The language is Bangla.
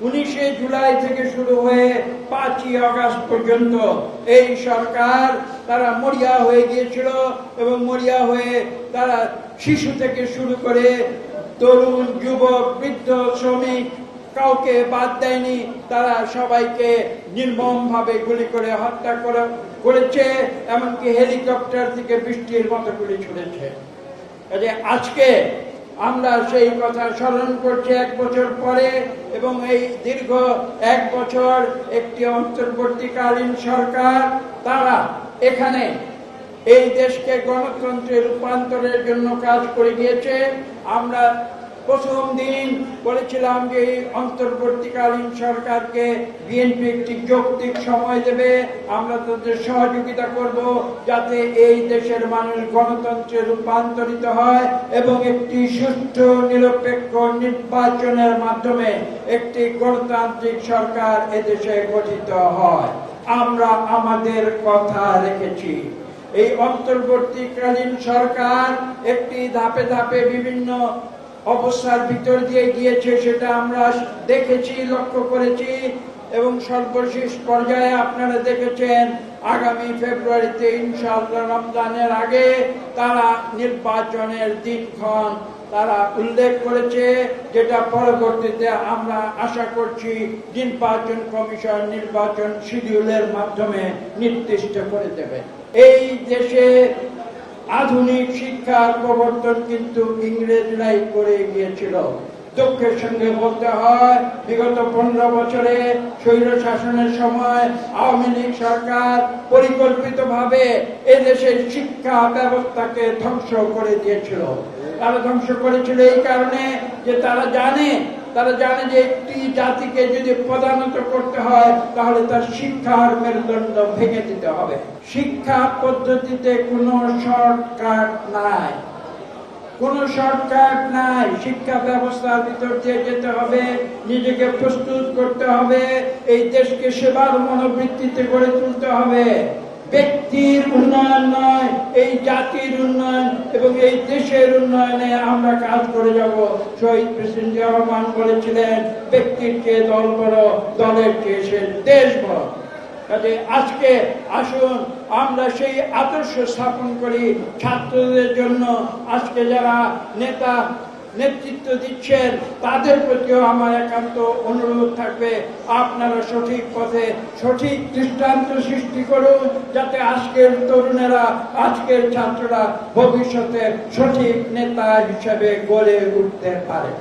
19শে জুলাই থেকে শুরু হয়ে 5ই আগস্ট পর্যন্ত এই সরকার তারা মরিয়া হয়ে গিয়েছিল এবং মরিয়া হয়ে তারা শিশু থেকে শুরু করে তরুণ, যুবক, বৃদ্ধ, শ্রমিক কাউকে বাদ দেয়নি। তারা সবাইকে নির্মমভাবে গুলি করে হত্যা করেছে, এমনকি হেলিকপ্টার থেকে বৃষ্টির মতো গুলি ছুড়েছে। আজকে আমরা সেই কথা স্মরণ করছি 1 বছর পরে, এবং এই দীর্ঘ 1 বছর একটি অন্তর্বর্তীকালীন সরকার তারা এখানে এই দেশকে গণতন্ত্রে রূপান্তরের জন্য কাজ করে গিয়েছে। আমরা প্রথম দিন বলেছিলাম যে এই অন্তর্বর্তীকালীন সরকারকে বিএনপি একটি যৌক্তিক সময় দেবে, আমরা তাদের সহযোগিতা করব যাতে এই দেশের মানুষ গণতন্ত্রে রূপান্তরিত হয় এবং একটি সুষ্ঠু নিরপেক্ষ নির্বাচনের মাধ্যমে একটি গণতান্ত্রিক সরকার এদেশে গঠিত হয়। আমরা আমাদের কথা রেখেছি। এই অন্তর্বর্তীকালীন সরকার একটি ধাপে ধাপে বিভিন্ন অবস্থার ভিতর দিয়ে গিয়েছে, সেটা আমরা দেখেছি, লক্ষ্য করেছি, এবং সর্বশেষ পর্যায়ে আপনারা দেখেছেন আগামী ফেব্রুয়ারিতে ইনশাআল্লাহ রমজানের আগে তারা নির্বাচনের দিনক্ষণ তারা উল্লেখ করেছে, যেটা পরবর্তীতে আমরা আশা করছি নির্বাচন কমিশন নির্বাচন শিডিউলের মাধ্যমে নির্দিষ্ট করে দেবে। এই দেশে আধুনিক শিক্ষার প্রবর্তন কিন্তু ইংরেজরাই করে গিয়েছিল। দুঃখের সঙ্গে বলতে হয়, বিগত 15 বছরে স্বৈর শাসনের সময় আওয়ামী লীগ সরকার পরিকল্পিতভাবে এদেশের শিক্ষা ব্যবস্থাকে ধ্বংস করে দিয়েছিল। তারা ধ্বংস করেছিল এই কারণে যে তারা জানে যে একটি জাতিকে যদি প্রধানত করতে হয় তাহলে তার শিক্ষার মেরুদণ্ড ভেঙে দিতে হবে। শিক্ষা পদ্ধতিতে কোনো শর্টকাট নাই, শিক্ষা ব্যবস্থার ভিতর দিয়ে যেতে হবে, নিজেকে প্রস্তুত করতে হবে, এই দেশকে সেবার মনোবৃত্তিতে গড়ে তুলতে হবে। ব্যক্তির উন্নয়ন নয়, এই জাতির উন্নয়ন এবং এই দেশের উন্নয়নে আমরা কাজ করে যাব। শহীদ প্রেসিডেন্ট জিয়া রহমান বলেছিলেন, ব্যক্তির চেয়ে দল বড়, দলের চেয়ে সে দেশ বড়। কাজে আজকে আসুন আমরা সেই আদর্শ স্থাপন করি ছাত্রদের জন্য। আজকে যারা নেতৃত্ব দিচ্ছেন তাদের প্রতিও আমার একান্ত অনুরোধ থাকবে, আপনারা সঠিক পথে সঠিক দৃষ্টান্ত সৃষ্টি করুন, যাতে আজকের তরুণেরা, আজকের ছাত্ররা ভবিষ্যতে সঠিক নেতা হিসেবে গড়ে উঠতে পারে।